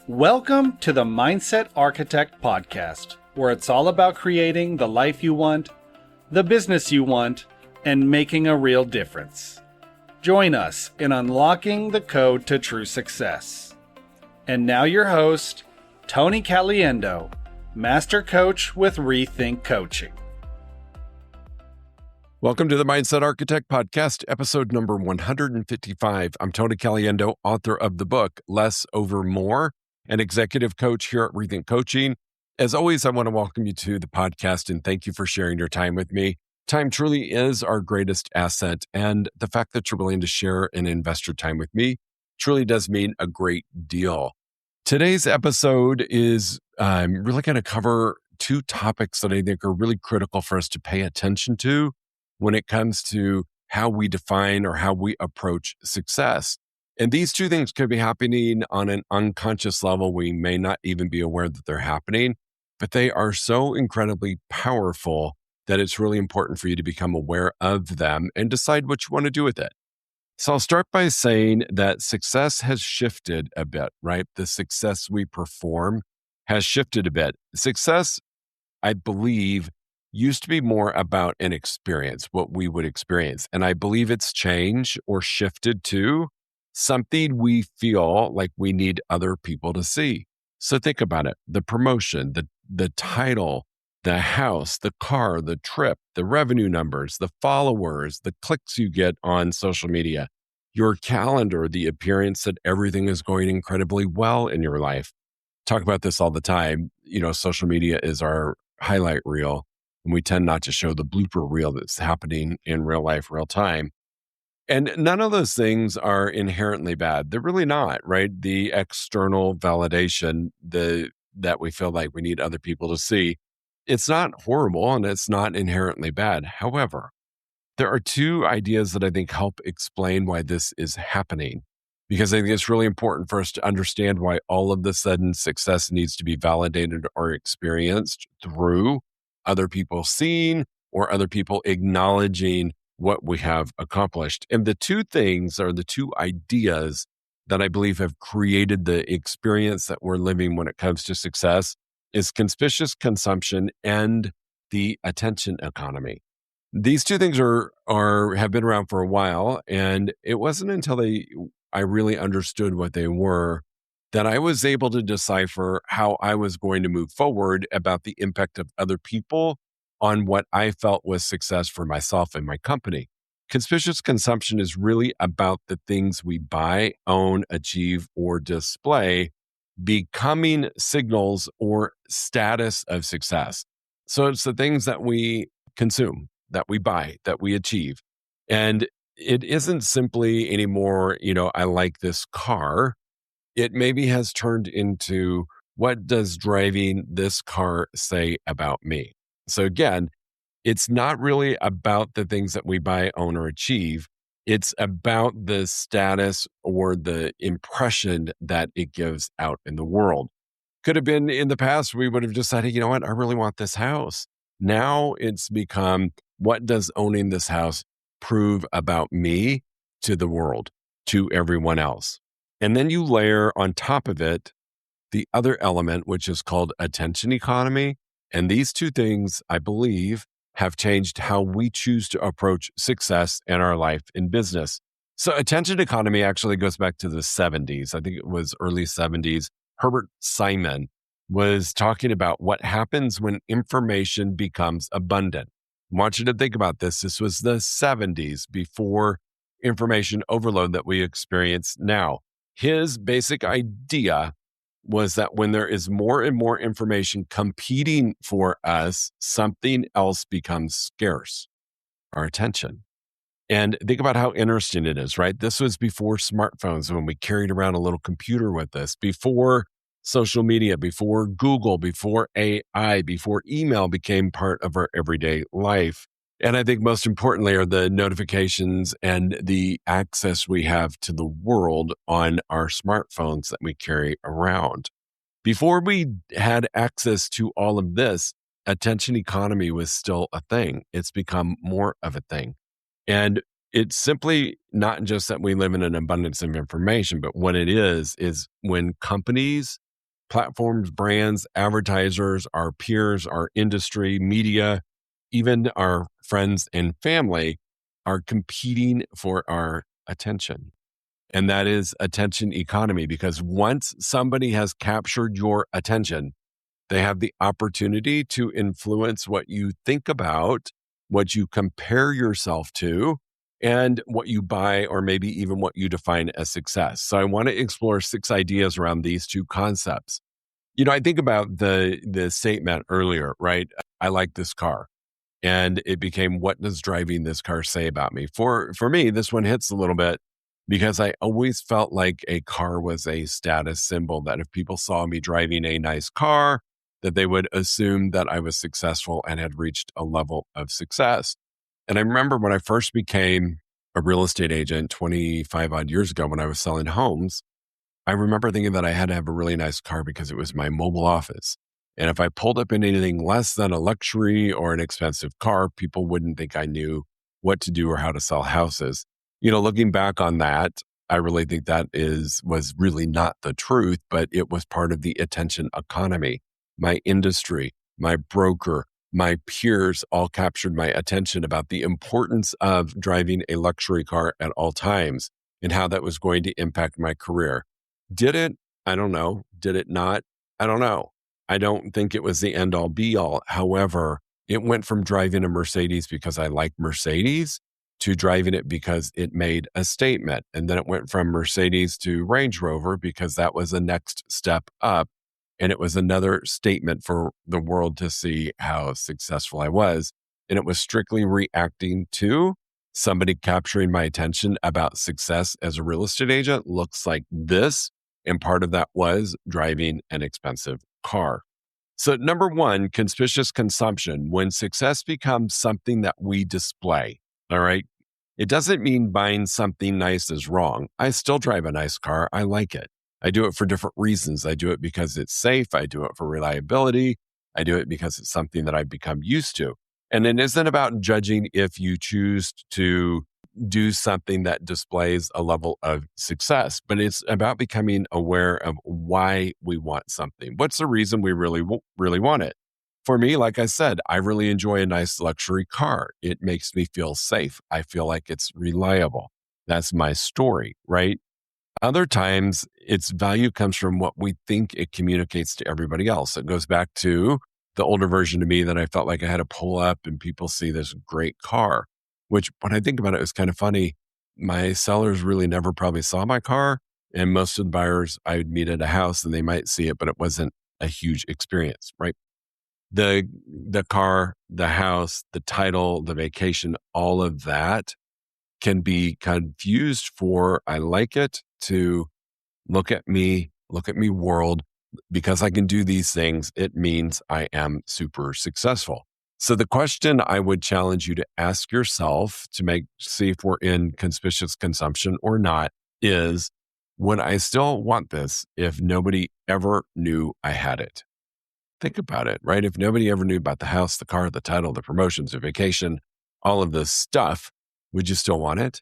Welcome to the Mindset Architect Podcast, where it's all about creating the life you want, the business you want, and making a real difference. Join us in unlocking the code to true success. And now your host, Tony Caliendo, Master Coach with Rethink Coaching. Welcome to the Mindset Architect Podcast, episode number 155. I'm Tony Caliendo, author of the book, Less Over More, and executive coach here at Rethink Coaching. As always, I want to welcome you to the podcast and thank you for sharing your time with me. Time truly is our greatest asset, and the fact that you're willing to share and invest your time with me truly does mean a great deal. Today's episode is really going to cover two topics that I think are really critical for us to pay attention to when it comes to how we define or how we approach success. And these two things could be happening on an unconscious level. We may not even be aware that they're happening, but they are so incredibly powerful that it's really important for you to become aware of them and decide what you want to do with it. So I'll start by saying that success has shifted a bit, right? The success we perform has shifted a bit. Success, I believe, used to be more about an experience, what we would experience. And I believe it's changed or shifted to something we feel like we need other people to see. So think about it. The promotion, the title, the house, the car, the trip, the revenue numbers, the followers, the clicks you get on social media, your calendar, the appearance that everything is going incredibly well in your life. Talk about this all the time. You know, social media is our highlight reel, and we tend not to show the blooper reel that's happening in real life, real time. And none of those things are inherently bad. They're really not, right? The external validation that we feel like we need other people to see, it's not horrible and it's not inherently bad. However, there are two ideas that I think help explain why this is happening, because I think it's really important for us to understand why all of a sudden success needs to be validated or experienced through other people seeing or other people acknowledging what we have accomplished. And the two things are the two ideas that I believe have created the experience that we're living when it comes to success is conspicuous consumption and the attention economy. These two things have been around for a while, and it wasn't until I really understood what they were that I was able to decipher how I was going to move forward about the impact of other people on what I felt was success for myself and my company. Conspicuous consumption is really about the things we buy, own, achieve, or display becoming signals or status of success. So it's the things that we consume, that we buy, that we achieve. And it isn't simply anymore, I like this car. It maybe has turned into, what does driving this car say about me? So again, it's not really about the things that we buy, own, or achieve. It's about the status or the impression that it gives out in the world. Could have been in the past, we would have decided, you know what, I really want this house. Now it's become, what does owning this house prove about me to the world, to everyone else? And then you layer on top of it the other element, which is called attention economy. And these two things, I believe, have changed how we choose to approach success in our life in business. So attention economy actually goes back to the 70s. I think it was early 70s. Herbert Simon was talking about what happens when information becomes abundant. I want you to think about this. This was the 70s, before information overload that we experience now. His basic idea was that when there is more and more information competing for us, something else becomes scarce, our attention. And think about how interesting it is, right? This was before smartphones, when we carried around a little computer with us, before social media, before Google, before AI, before email became part of our everyday life. And I think most importantly are the notifications and the access we have to the world on our smartphones that we carry around. Before we had access to all of this, attention economy was still a thing. It's become more of a thing. And it's simply not just that we live in an abundance of information, but what it is when companies platforms, brands, advertisers, our peers, our industry, media, even our friends and family are competing for our attention. And that is attention economy, because once somebody has captured your attention, they have the opportunity to influence what you think about, what you compare yourself to, and what you buy, or maybe even what you define as success. So I want to explore 6 ideas around these two concepts. I think about the statement earlier, right? I like this car. And it became, what does driving this car say about me? For me, this one hits a little bit because I always felt like a car was a status symbol, that if people saw me driving a nice car, that they would assume that I was successful and had reached a level of success. And I remember when I first became a real estate agent 25 odd years ago, when I was selling homes, I remember thinking that I had to have a really nice car because it was my mobile office. And if I pulled up in anything less than a luxury or an expensive car, people wouldn't think I knew what to do or how to sell houses. Looking back on that, I really think that was really not the truth, but it was part of the attention economy. My industry, my broker, my peers all captured my attention about the importance of driving a luxury car at all times and how that was going to impact my career. Did it? I don't know. Did it not? I don't know. I don't think it was the end all be all. However, it went from driving a Mercedes because I like Mercedes to driving it because it made a statement. And then it went from Mercedes to Range Rover because that was the next step up. And it was another statement for the world to see how successful I was. And it was strictly reacting to somebody capturing my attention about success as a real estate agent looks like this. And part of that was driving an expensive car. So number 1, conspicuous consumption. When success becomes something that we display, all right? It doesn't mean buying something nice is wrong. I still drive a nice car. I like it. I do it for different reasons. I do it because it's safe. I do it for reliability. I do it because it's something that I've become used to. And it isn't about judging if you choose to do something that displays a level of success, but it's about becoming aware of why we want something. What's the reason we really want it? For me, like I said, I really enjoy a nice luxury car. It makes me feel safe. I feel like it's reliable. That's my story, right? Other times, its value comes from what we think it communicates to everybody else. It goes back to the older version of me that I felt like I had to pull up and people see this great car, which when I think about it, it's kind of funny. My sellers really never probably saw my car. And most of the buyers I would meet at a house and they might see it, but it wasn't a huge experience, right? The car, the house, the title, the vacation, all of that can be confused for I like it to look at me world. Because I can do these things, it means I am super successful. So the question I would challenge you to ask yourself to see if we're in conspicuous consumption or not is, would I still want this if nobody ever knew I had it? Think about it, right? If nobody ever knew about the house, the car, the title, the promotions, the vacation, all of this stuff, would you still want it?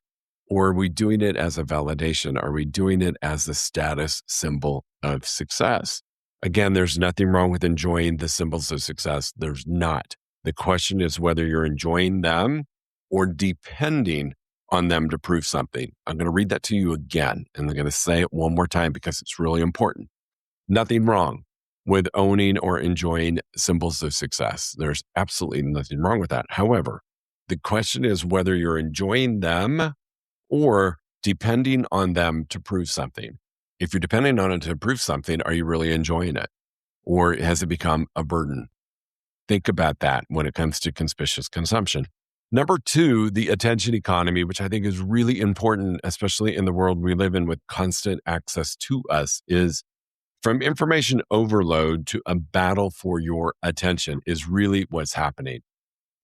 Or are we doing it as a validation? Are we doing it as a status symbol of success? Again, there's nothing wrong with enjoying the symbols of success. There's not. The question is whether you're enjoying them or depending on them to prove something. I'm going to read that to you again, and I'm going to say it one more time because it's really important. Nothing wrong with owning or enjoying symbols of success. There's absolutely nothing wrong with that. However, the question is whether you're enjoying them or depending on them to prove something. If you're depending on it to prove something, are you really enjoying it? Or has it become a burden? Think about that when it comes to conspicuous consumption. Number 2, the attention economy, which I think is really important, especially in the world we live in with constant access to us, is from information overload to a battle for your attention is really what's happening.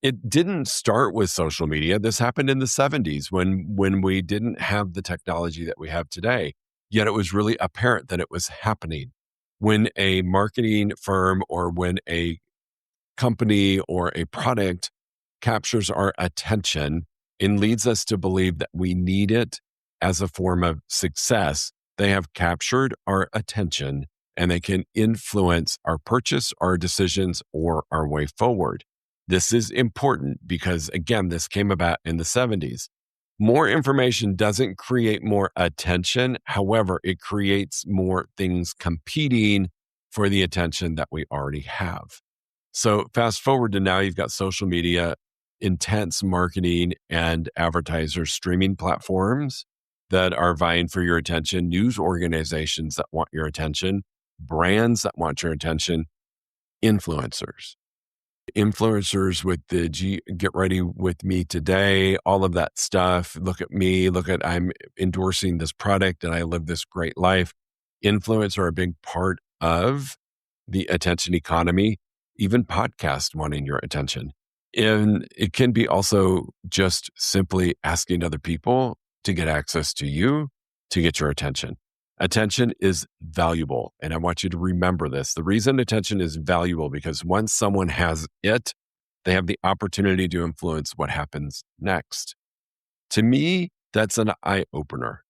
It didn't start with social media. This happened in the 70s when we didn't have the technology that we have today. Yet it was really apparent that it was happening. When a marketing firm or when a company or a product captures our attention and leads us to believe that we need it as a form of success, they have captured our attention and they can influence our purchase, our decisions, or our way forward. This is important because, again, this came about in the 70s. More information doesn't create more attention. However, it creates more things competing for the attention that we already have. So fast forward to now, you've got social media, intense marketing and advertisers, streaming platforms that are vying for your attention, news organizations that want your attention, brands that want your attention, influencers. Influencers with the get ready with me today, all of that stuff. Look at me, I'm endorsing this product and I live this great life. Influencers are a big part of the attention economy, even podcasts wanting your attention. And it can be also just simply asking other people to get access to you to get your attention. Attention is valuable. And I want you to remember this. The reason attention is valuable because once someone has it, they have the opportunity to influence what happens next. To me, that's an eye opener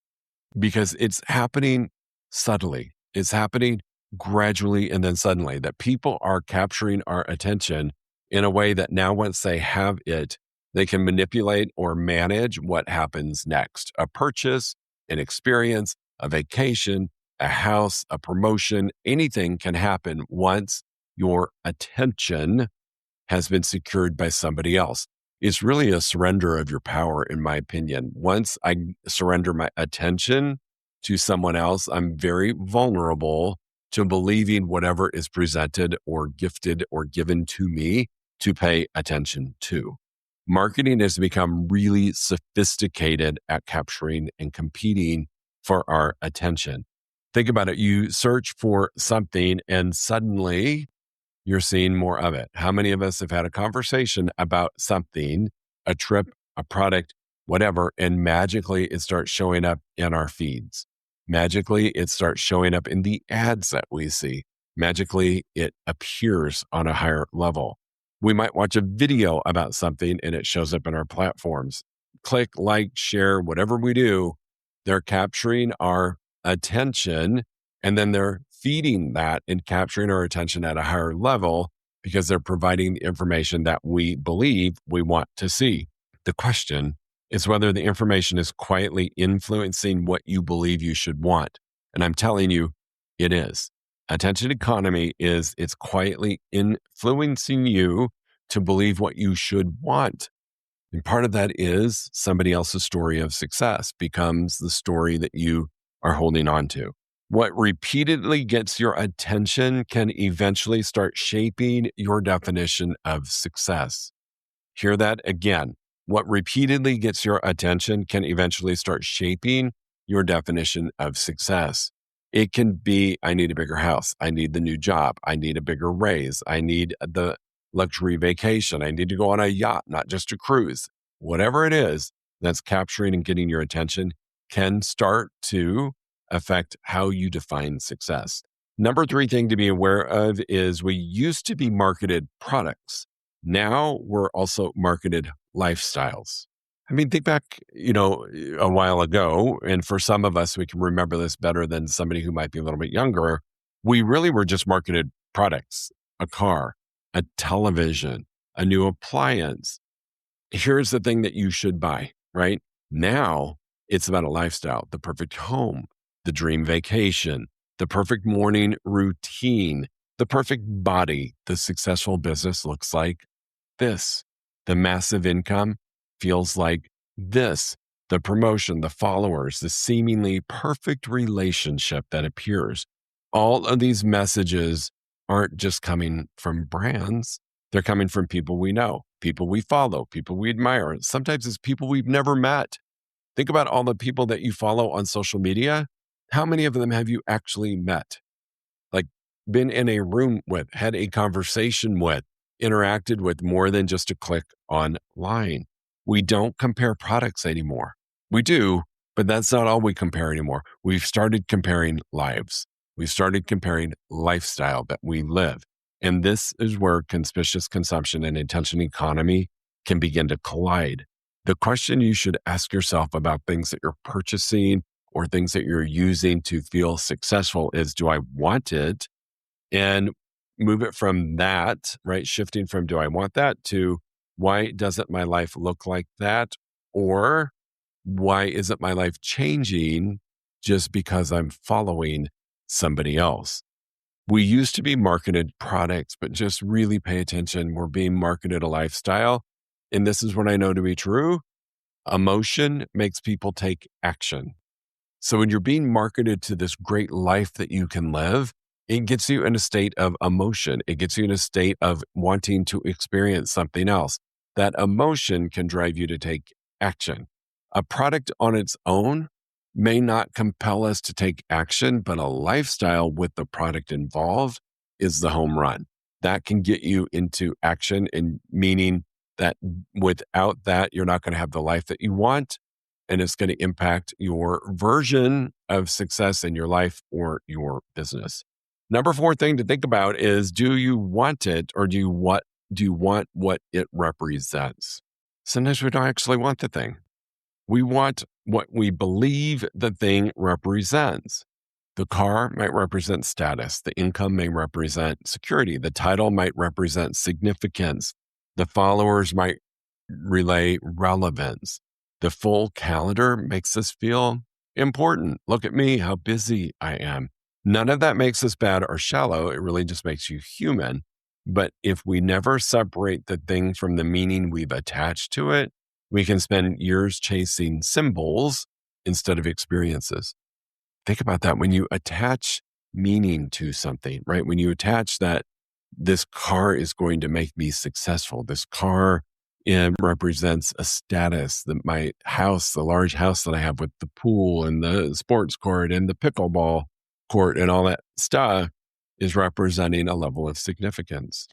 because it's happening subtly. It's happening gradually and then suddenly that people are capturing our attention in a way that now once they have it, they can manipulate or manage what happens next. A purchase, an experience, a vacation, a house, a promotion, anything can happen once your attention has been secured by somebody else. It's really a surrender of your power, in my opinion. Once I surrender my attention to someone else, I'm very vulnerable to believing whatever is presented or gifted or given to me to pay attention to. Marketing has become really sophisticated at capturing and competing for our attention. Think about it. You search for something and suddenly you're seeing more of it. How many of us have had a conversation about something, a trip, a product, whatever, and magically it starts showing up in our feeds? Magically, it starts showing up in the ads that we see. Magically, it appears on a higher level. We might watch a video about something and it shows up in our platforms. Click, like, share, whatever we do, they're capturing our attention and then they're feeding that and capturing our attention at a higher level because they're providing the information that we believe we want to see. The question is whether the information is quietly influencing what you believe you should want. And I'm telling you, it is. Attention economy it's quietly influencing you to believe what you should want. And part of that is somebody else's story of success becomes the story that you are holding on to. What repeatedly gets your attention can eventually start shaping your definition of success. Hear that again. What repeatedly gets your attention can eventually start shaping your definition of success. It can be, I need a bigger house. I need the new job. I need a bigger raise. I need the luxury vacation. I need to go on a yacht, not just a cruise. Whatever it is that's capturing and getting your attention can start to affect how you define success. Number 3 thing to be aware of is we used to be marketed products. Now we're also marketed lifestyles. I mean, think back, a while ago, and for some of us, we can remember this better than somebody who might be a little bit younger. We really were just marketed products, a car, a television, a new appliance. Here's the thing that you should buy, right? Now it's about a lifestyle, the perfect home, the dream vacation, the perfect morning routine, the perfect body. The successful business looks like this. The massive income feels like this. The promotion, the followers, the seemingly perfect relationship that appears. All of these messages aren't just coming from brands. They're coming from people we know, people we follow, people we admire. Sometimes it's people we've never met. Think about all the people that you follow on social media. How many of them have you actually met? Like been in a room with, had a conversation with, interacted with more than just a click online. We don't compare products anymore. We do, but that's not all we compare anymore. We've started comparing lives. We've started comparing lifestyle that we live. And this is where conspicuous consumption and attention economy can begin to collide. The question you should ask yourself about things that you're purchasing or things that you're using to feel successful is, do I want it? And move it from that, right? Shifting from, do I want that, to why doesn't my life look like that? Or why isn't my life changing just because I'm following somebody else? We used to be marketed products, but just really pay attention. We're being marketed a lifestyle. And this is what I know to be true. Emotion makes people take action. So when you're being marketed to this great life that you can live, it gets you in a state of emotion. It gets you in a state of wanting to experience something else. That emotion can drive you to take action. A product on its own may not compel us to take action, but a lifestyle with the product involved is the home run. That can get you into action, and meaning that without that, you're not going to have the life that you want. And it's going to impact your version of success in your life or your business. Number 4 thing to think about is, do you want it, or do you want what it represents? Sometimes we don't actually want the thing. We want what we believe the thing represents. The car might represent status. The income may represent security. The title might represent significance. The followers might relay relevance. The full calendar makes us feel important. Look at me, how busy I am. None of that makes us bad or shallow. It really just makes you human. But if we never separate the thing from the meaning we've attached to it, we can spend years chasing symbols instead of experiences. Think about that. When you attach meaning to something, right? When you attach that this car is going to make me successful, this car represents a status, that my house, the large house that I have with the pool and the sports court and the pickleball court and all that stuff, is representing a level of significance.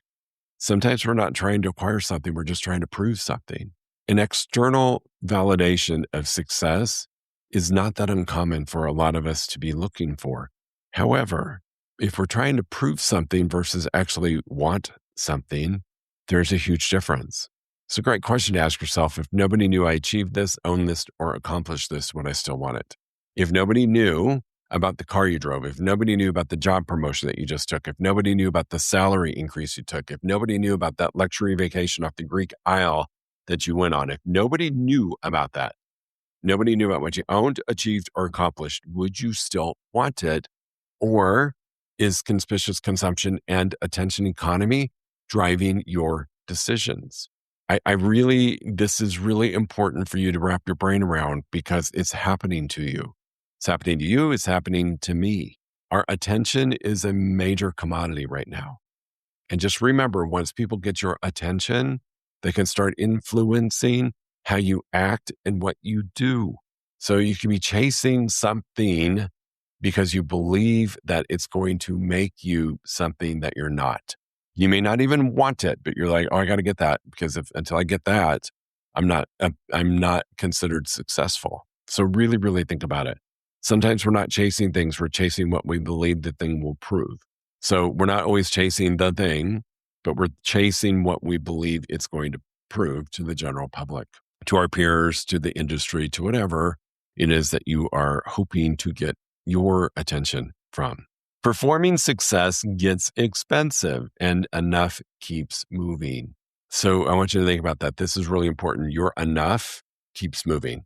Sometimes we're not trying to acquire something, we're just trying to prove something. An external validation of success is not that uncommon for a lot of us to be looking for. However, if we're trying to prove something versus actually want something, there's a huge difference. It's a great question to ask yourself. If nobody knew I achieved this, owned this, or accomplished this, would I still want it? If nobody knew about the car you drove, if nobody knew about the job promotion that you just took, if nobody knew about the salary increase you took, if nobody knew about that luxury vacation off the Greek Isle that you went on, if nobody knew about that, nobody knew about what you owned, achieved, or accomplished, would you still want it? Or is conspicuous consumption and attention economy driving your decisions? This is really important for you to wrap your brain around, because it's happening to you. It's happening to you. It's happening to me. Our attention is a major commodity right now. And just remember, once people get your attention, they can start influencing how you act and what you do. So you can be chasing something because you believe that it's going to make you something that you're not. You may not even want it, but you're like, oh, I got to get that, because until I get that, I'm not considered successful. So really, really think about it. Sometimes we're not chasing things. We're chasing what we believe the thing will prove. So we're not always chasing the thing, but we're chasing what we believe it's going to prove to the general public, to our peers, to the industry, to whatever it is that you are hoping to get your attention from. Performing success gets expensive, and enough keeps moving. So I want you to think about that. This is really important. Your enough keeps moving.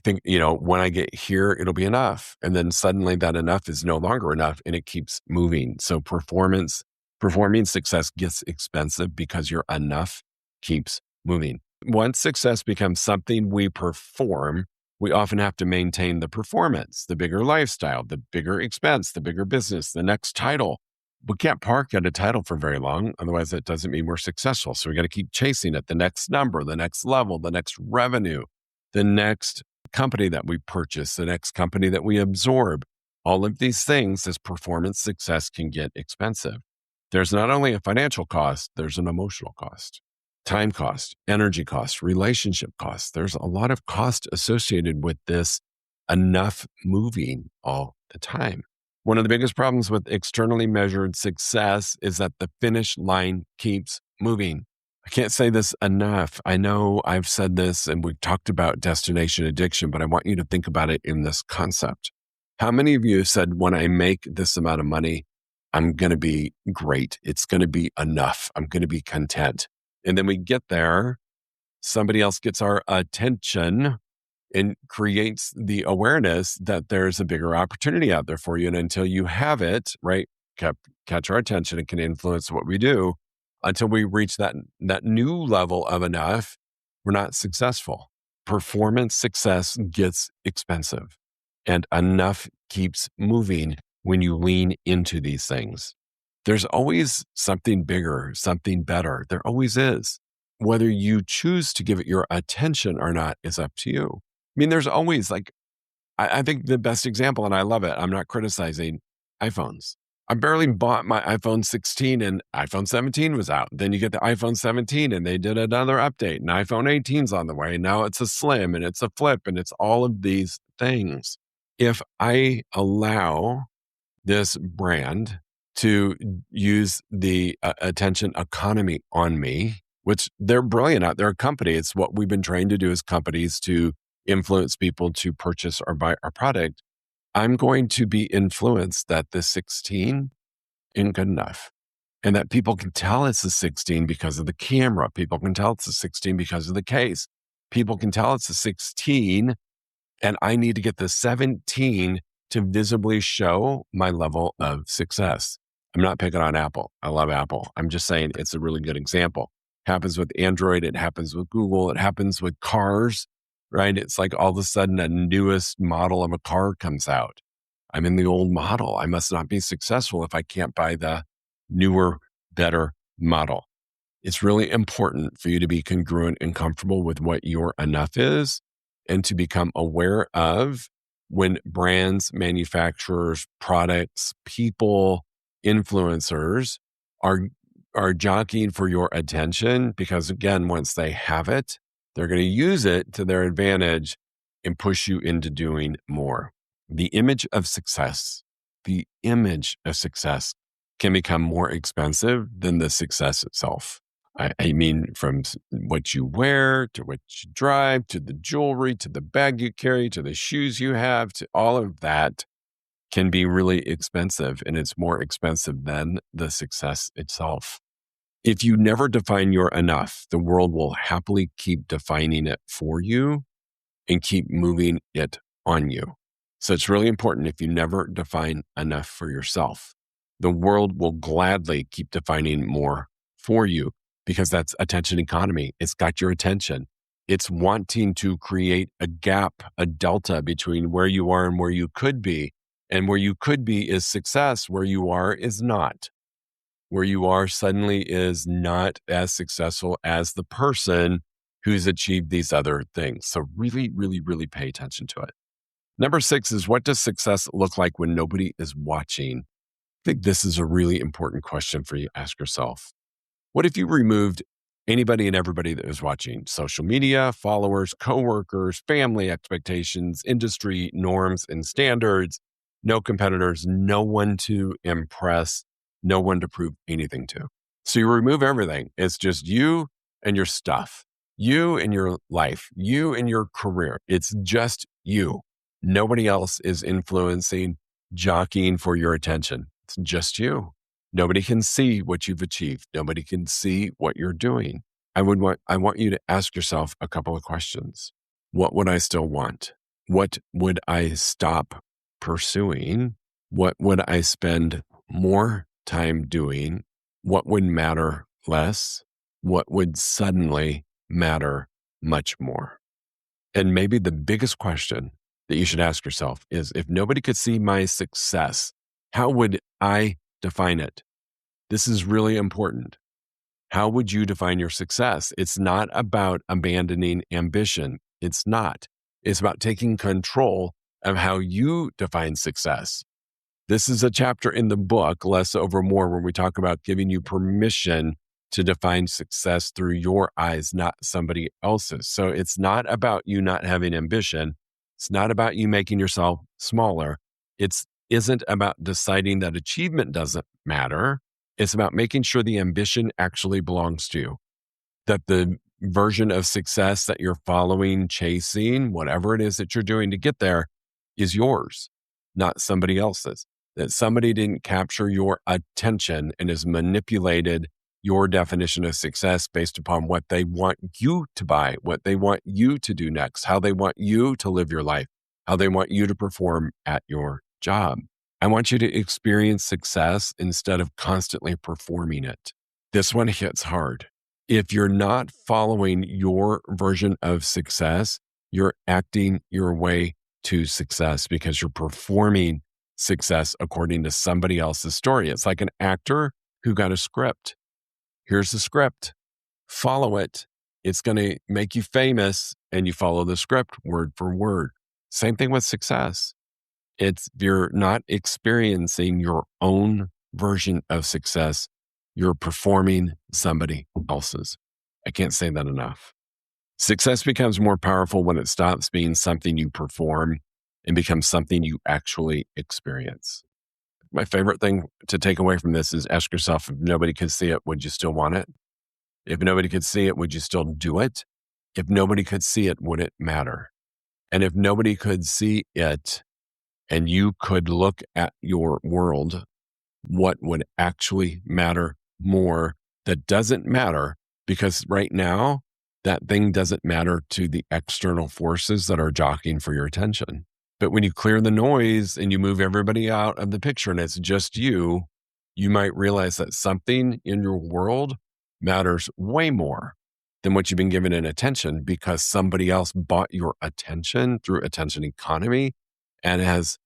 Think, when I get here, it'll be enough. And then suddenly that enough is no longer enough, and it keeps moving. So performing success gets expensive because your enough keeps moving. Once success becomes something we perform, we often have to maintain the performance, the bigger lifestyle, the bigger expense, the bigger business, the next title. We can't park at a title for very long. Otherwise, that doesn't mean we're successful. So we got to keep chasing it. The next number, the next level, the next revenue, the next company that we purchase, the next company that we absorb. All of these things, as performance success, can get expensive. There's not only a financial cost, there's an emotional cost. Time cost, energy cost, relationship cost. There's a lot of cost associated with this enough moving all the time. One of the biggest problems with externally measured success is that the finish line keeps moving. I can't say this enough. I know I've said this and we've talked about destination addiction, but I want you to think about it in this concept. How many of you have said, when I make this amount of money, I'm going to be great. It's going to be enough. I'm going to be content. And then we get there, somebody else gets our attention and creates the awareness that there's a bigger opportunity out there for you. And until you have it, right, catch our attention and can influence what we do, until we reach that new level of enough, we're not successful. Performance success gets expensive, and enough keeps moving when you lean into these things. There's always something bigger, something better. There always is. Whether you choose to give it your attention or not is up to you. I mean, there's always I think the best example, and I love it, I'm not criticizing iPhones. I barely bought my iPhone 16 and iPhone 17 was out. Then you get the iPhone 17 and they did another update and iPhone 18's on the way. Now it's a slim and it's a flip and it's all of these things. If I allow this brand to use the attention economy on me, which they're brilliant at, they're a company. It's what we've been trained to do as companies, to influence people to purchase or buy our product. I'm going to be influenced that the 16 isn't good enough. And that people can tell it's a 16 because of the camera. People can tell it's a 16 because of the case. People can tell it's a 16, and I need to get the 17 to visibly show my level of success. I'm not picking on Apple. I love Apple. I'm just saying it's a really good example. Happens with Android. It happens with Google. It happens with cars, right? It's like all of a sudden a newest model of a car comes out. I'm in the old model. I must not be successful if I can't buy the newer, better model. It's really important for you to be congruent and comfortable with what your enough is, and to become aware of when brands, manufacturers, products, people, influencers are jockeying for your attention, because again, once they have it, they're going to use it to their advantage and push you into doing more. The image of success can become more expensive than the success itself. I mean, from what you wear, to what you drive, to the jewelry, to the bag you carry, to the shoes you have, to all of that can be really expensive, and it's more expensive than the success itself. If you never define your enough, the world will happily keep defining it for you and keep moving it on you. So it's really important, if you never define enough for yourself, the world will gladly keep defining more for you, because that's attention economy. It's got your attention. It's wanting to create a gap, a delta between where you are and where you could be. And where you could be is success. Where you are is not. Where you are suddenly is not as successful as the person who's achieved these other things. So really, really, really pay attention to it. Number 6 is, what does success look like when nobody is watching? I think this is a really important question for you to ask yourself. What if you removed anybody and everybody that was watching? Social media, followers, coworkers, family expectations, industry norms and standards, no competitors, no one to impress, no one to prove anything to. So you remove everything. It's just you and your stuff, you and your life, you and your career. It's just you. Nobody else is influencing, jockeying for your attention. It's just you. Nobody can see what you've achieved. Nobody can see what you're doing. I want you to ask yourself a couple of questions. What would I still want? What would I stop pursuing? What would I spend more time doing? What would matter less? What would suddenly matter much more? And maybe the biggest question that you should ask yourself is, if nobody could see my success, how would I define it? This is really important. How would you define your success? It's not about abandoning ambition. It's not. It's about taking control of how you define success. This is a chapter in the book, Less Over More, where we talk about giving you permission to define success through your eyes, not somebody else's. So it's not about you not having ambition. It's not about you making yourself smaller. It isn't about deciding that achievement doesn't matter. It's about making sure the ambition actually belongs to you. that the version of success that you're following, chasing, whatever it is that you're doing to get there is yours, not somebody else's. That somebody didn't capture your attention and has manipulated your definition of success based upon what they want you to buy, what they want you to do next, how they want you to live your life, how they want you to perform at your job. I want you to experience success instead of constantly performing it. This one hits hard. If you're not following your version of success, you're acting your way to success because you're performing success according to somebody else's story. It's like an actor who got a script. Here's the script. Follow it. It's going to make you famous, and you follow the script word for word. Same thing with success. You're not experiencing your own version of success. You're performing somebody else's. I can't say that enough. Success becomes more powerful when it stops being something you perform and becomes something you actually experience. My favorite thing to take away from this is ask yourself, if nobody could see it, would you still want it? If nobody could see it, would you still do it? If nobody could see it, would it matter? And if nobody could see it and you could look at your world, what would actually matter more that doesn't matter? Because right now, that thing doesn't matter to the external forces that are jockeying for your attention. But when you clear the noise and you move everybody out of the picture and it's just you, you might realize that something in your world matters way more than what you've been given in attention because somebody else bought your attention through attention economy and has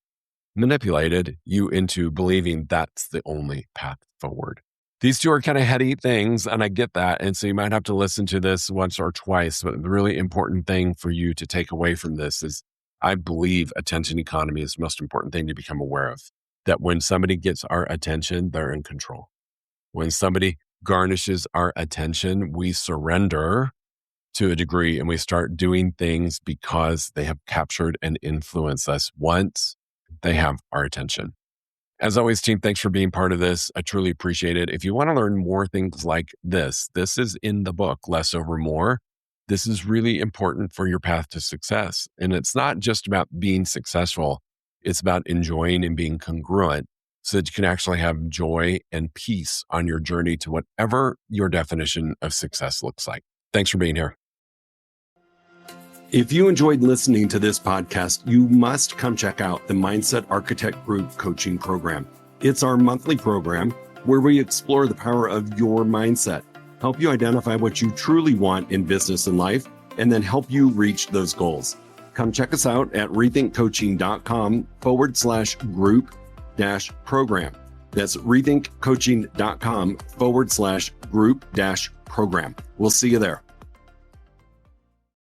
manipulated you into believing that's the only path forward. These two are kind of heady things, and I get that. And so you might have to listen to this once or twice. But the really important thing for you to take away from this is I believe attention economy is the most important thing to become aware of. That when somebody gets our attention, they're in control. When somebody garnishes our attention, we surrender to a degree and we start doing things because they have captured and influenced us once they have our attention. As always, team, thanks for being part of this. I truly appreciate it. If you want to learn more things like this is in the book, Less Over More. This is really important for your path to success. And it's not just about being successful. It's about enjoying and being congruent so that you can actually have joy and peace on your journey to whatever your definition of success looks like. Thanks for being here. If you enjoyed listening to this podcast, you must come check out the Mindset Architect Group Coaching Program. It's our monthly program where we explore the power of your mindset, help you identify what you truly want in business and life, and then help you reach those goals. Come check us out at rethinkcoaching.com/group-program. That's rethinkcoaching.com/group-program. We'll see you there.